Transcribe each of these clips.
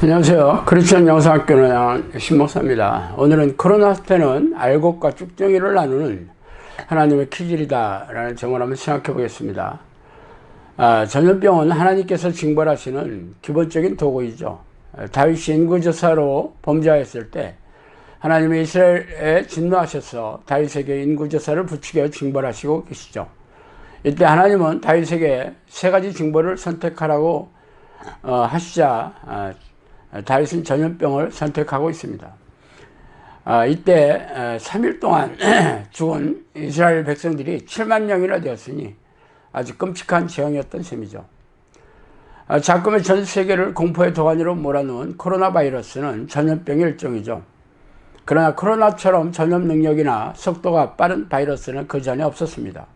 안녕하세요. 크리스천 영상학교 논양 신목사입니다. 오늘은 코로나 때는 알곡과 쭉정이를 나누는 하나님의 기질이다 라는 제목을 한번 생각해 보겠습니다. 전염병은 하나님께서 징벌하시는 기본적인 도구이죠. 다윗이 인구조사로 범죄하였을 때 하나님이 이스라엘에 진노하셔서 다윗에게 인구조사를 부추겨 징벌하시고 계시죠. 이때 하나님은 다윗에게 세 가지 징벌을 선택하라고 하시자 다윗은 전염병을 선택하고 있습니다. 이때 3일 동안 죽은 이스라엘 백성들이 7만 명이나 되었으니 아주 끔찍한 재앙이었던 셈이죠. 작금의 전 세계를 공포의 도가니로 몰아넣은 코로나 바이러스는 전염병의 일종이죠. 그러나 코로나처럼 전염 능력이나 속도가 빠른 바이러스는 그 전에 없었습니다.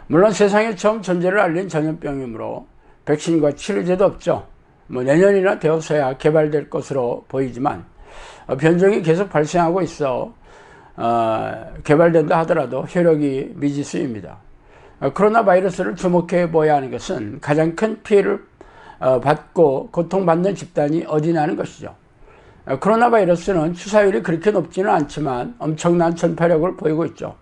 물론 세상에 처음 존재를 알린 전염병이므로 백신과 치료제도 없죠. 내년이나 되어서야 개발될 것으로 보이지만 변종이 계속 발생하고 있어 개발된다 하더라도 효력이 미지수입니다. 코로나 바이러스를 주목해 보아야 하는 것은 가장 큰 피해를 받고 고통받는 집단이 어디냐는 것이죠. 코로나 바이러스는 추사율이 그렇게 높지는 않지만 엄청난 전파력을 보이고 있죠.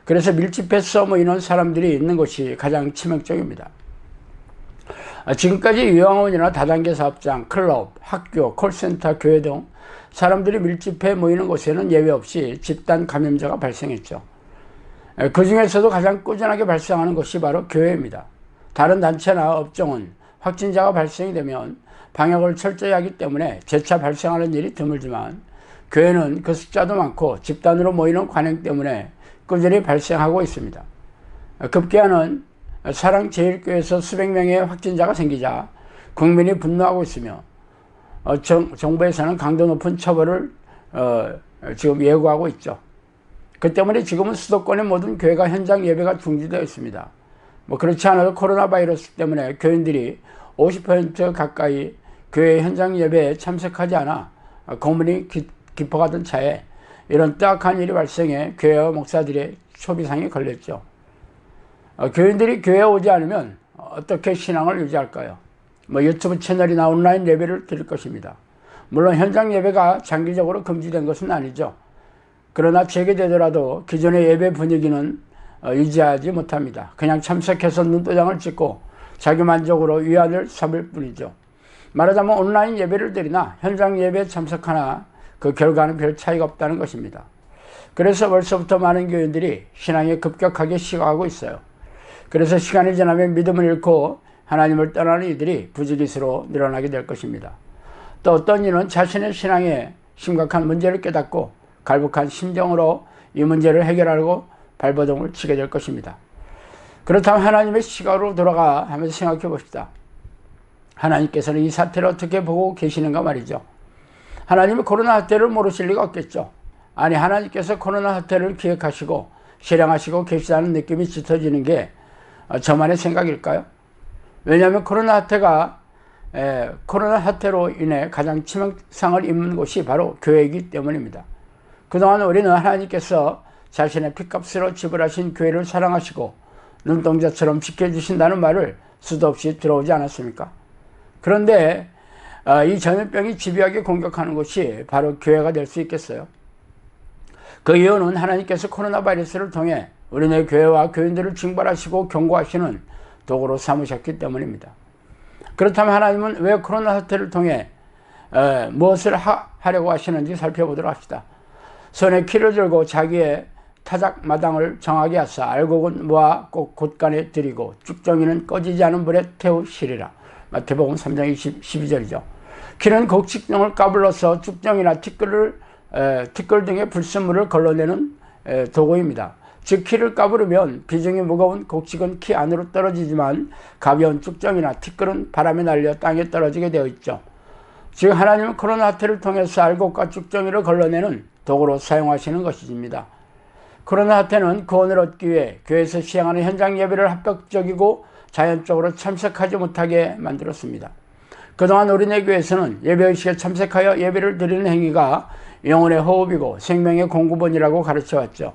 그래서 밀집해서 모이는 사람들이 있는 곳이 가장 치명적입니다. 지금까지 요양원이나 다단계 사업장, 클럽, 학교, 콜센터, 교회 등 사람들이 밀집해 모이는 곳에는 예외 없이 집단 감염자가 발생했죠. 그 중에서도 가장 꾸준하게 발생하는 것이 바로 교회입니다. 다른 단체나 업종은 확진자가 발생이 되면 방역을 철저히 하기 때문에 재차 발생하는 일이 드물지만 교회는 그 숫자도 많고 집단으로 모이는 관행 때문에 꾸준히 발생하고 있습니다. 급기야는 사랑제일교회에서 수백 명의 확진자가 생기자 국민이 분노하고 있으며 정부에서는 강도 높은 처벌을 지금 예고하고 있죠. 그 때문에 지금은 수도권의 모든 교회가 현장 예배가 중지되어 있습니다. 그렇지 않아도 코로나 바이러스 때문에 교인들이 50% 가까이 교회 현장 예배에 참석하지 않아 고문이 깊어가던 차에 이런 뜨악한 일이 발생해 교회와 목사들의 초비상이 걸렸죠. 교인들이 교회에 오지 않으면 어떻게 신앙을 유지할까요? 유튜브 채널이나 온라인 예배를 드릴 것입니다. 물론 현장 예배가 장기적으로 금지된 것은 아니죠. 그러나 재개되더라도 기존의 예배 분위기는 유지하지 못합니다. 그냥 참석해서 눈도장을 찍고 자기만족으로 위안을 삼을 뿐이죠. 말하자면 온라인 예배를 드리나 현장 예배에 참석하나 그 결과는 별 차이가 없다는 것입니다. 그래서 벌써부터 많은 교인들이 신앙에 급격하게 식어가고 있어요. 그래서 시간이 지나면 믿음을 잃고 하나님을 떠나는 이들이 부지기수로 늘어나게 될 것입니다. 또 어떤 이는 자신의 신앙에 심각한 문제를 깨닫고 갈급한 심정으로 이 문제를 해결하려고 발버둥을 치게 될 것입니다. 그렇다면 하나님의 시각으로 돌아가 하면서 생각해 봅시다. 하나님께서는 이 사태를 어떻게 보고 계시는가 말이죠. 하나님이 코로나 사태를 모르실 리가 없겠죠. 아니, 하나님께서 코로나 사태를 기획하시고 실행하시고 계시다는 느낌이 짙어지는 게 저만의 생각일까요? 왜냐하면 코로나 사태로 인해 가장 치명상을 입는 곳이 바로 교회이기 때문입니다. 그동안 우리는 하나님께서 자신의 핏값으로 지불하신 교회를 사랑하시고 눈동자처럼 지켜주신다는 말을 수도 없이 들어오지 않았습니까? 그런데 이 전염병이 집요하게 공격하는 곳이 바로 교회가 될 수 있겠어요? 그 이유는 하나님께서 코로나 바이러스를 통해 우리네 교회와 교인들을 징벌하시고 경고하시는 도구로 삼으셨기 때문입니다. 그렇다면 하나님은 왜 코로나 사태를 통해 무엇을 하려고 하시는지 살펴보도록 합시다. 손에 키를 들고 자기의 타작마당을 정하게 하사 알곡은 모아 꼭 곳간에 들이고 쭉정이는 꺼지지 않은 불에 태우시리라. 마태복음 3장 12절이죠. 키는 곡식종을 까불러서 쭉정이나 티끌을 티끌 등의 불순물을 걸러내는 도구입니다. 즉 키를 까부르면 비중이 무거운 곡식은 키 안으로 떨어지지만 가벼운 쭉정이나 티끌은 바람에 날려 땅에 떨어지게 되어 있죠. 즉 하나님은 코로나 사태를 통해서 알곡과 쭉정이를 걸러내는 도구로 사용하시는 것입니다. 코로나 사태는 구원을 얻기 위해 교회에서 시행하는 현장 예배를 합법적이고 자연적으로 참석하지 못하게 만들었습니다. 그동안 우리네 교회에서는 예배의식에 참석하여 예배를 드리는 행위가 영혼의 호흡이고 생명의 공급원이라고 가르쳐왔죠.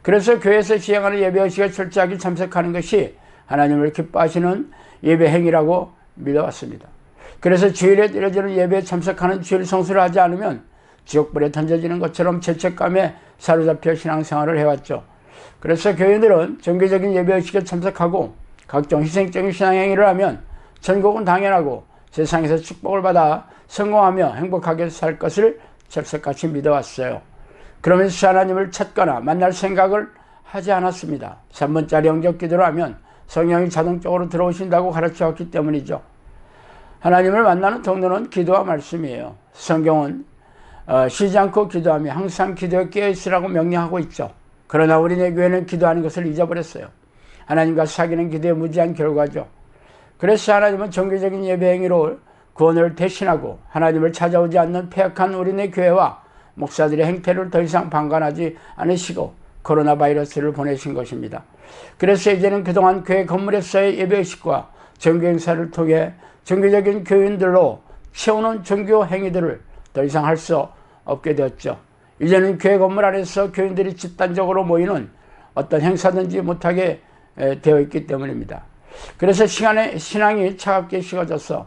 그래서 교회에서 시행하는 예배의식에 철저하게 참석하는 것이 하나님을 기뻐하시는 예배 행위라고 믿어왔습니다. 그래서 주일에 드려지는 예배에 참석하는 주일 성수를 하지 않으면 지옥불에 던져지는 것처럼 죄책감에 사로잡혀 신앙생활을 해왔죠. 그래서 교인들은 정기적인 예배의식에 참석하고 각종 희생적인 신앙행위를 하면 천국은 당연하고 세상에서 축복을 받아 성공하며 행복하게 살 것을 철석같이 믿어왔어요. 그러면서 하나님을 찾거나 만날 생각을 하지 않았습니다. 3분짜리 영적 기도를 하면 성령이 자동적으로 들어오신다고 가르쳐왔기 때문이죠. 하나님을 만나는 통로는 기도와 말씀이에요. 성경은 쉬지 않고 기도하며 항상 기도에 깨어있으라고 명령하고 있죠. 그러나 우리네 교회는 기도하는 것을 잊어버렸어요. 하나님과 사귀는 기도의 무지한 결과죠. 그래서 하나님은 정기적인 예배 행위로 구원을 대신하고 하나님을 찾아오지 않는 폐역한 우리네 교회와 목사들의 행태를 더 이상 방관하지 않으시고 코로나 바이러스를 보내신 것입니다. 그래서 이제는 그동안 교회 건물에서의 예배의식과 정규 행사를 통해 정기적인 교인들로 채우는 정규 행위들을 더 이상 할 수 없게 되었죠. 이제는 교회 건물 안에서 교인들이 집단적으로 모이는 어떤 행사든지 못하게 되어 있기 때문입니다. 그래서 신앙이 차갑게 식어져서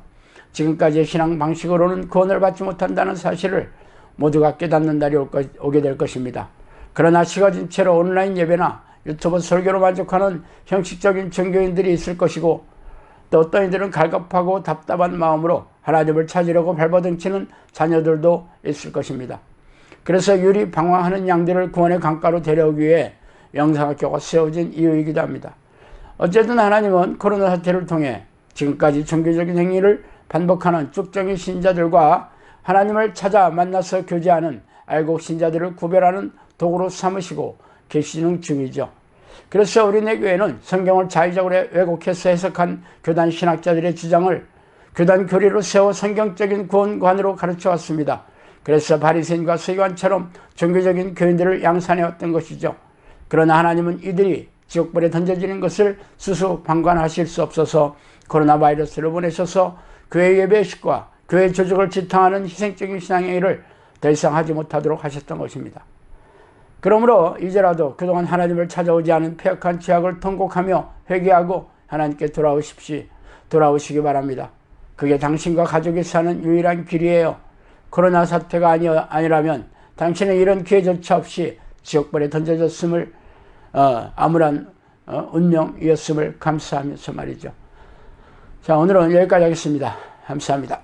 지금까지의 신앙 방식으로는 구원을 받지 못한다는 사실을 모두가 깨닫는 날이 오게 될 것입니다. 그러나 식어진 채로 온라인 예배나 유튜브 설교로 만족하는 형식적인 종교인들이 있을 것이고 또 어떤 이들은 갈급하고 답답한 마음으로 하나님을 찾으려고 발버둥치는 자녀들도 있을 것입니다. 그래서 유리 방황하는 양들을 구원의 강가로 데려오기 위해 영상학교가 세워진 이유이기도 합니다. 어쨌든 하나님은 코로나 사태를 통해 지금까지 종교적인 행위를 반복하는 쭉정이 신자들과 하나님을 찾아 만나서 교제하는 알곡 신자들을 구별하는 도구로 삼으시고 계시는 중이죠. 그래서 우리네 교회는 성경을 자의적으로 왜곡해서 해석한 교단 신학자들의 주장을 교단 교리로 세워 성경적인 구원관으로 가르쳐 왔습니다. 그래서 바리새인과 서기관처럼 종교적인 교인들을 양산해왔던 것이죠. 그러나 하나님은 이들이 지옥불에 던져지는 것을 수수방관하실 수 없어서 코로나 바이러스를 보내셔서 교회 예배식과 교회 조직을 지탕하는 희생적인 신앙행위를 더 이상 하지 못하도록 하셨던 것입니다. 그러므로 이제라도 그동안 하나님을 찾아오지 않은 폐역한 죄악을 통곡하며 회개하고 하나님께 돌아오시기 바랍니다. 그게 당신과 가족이 사는 유일한 길이에요. 코로나 사태가 아니라면 당신은 이런 기회조차 없이 지옥불에 던져졌음을 암울한 운명이었음을 감사하면서 말이죠. 자, 오늘은 여기까지 하겠습니다. 감사합니다.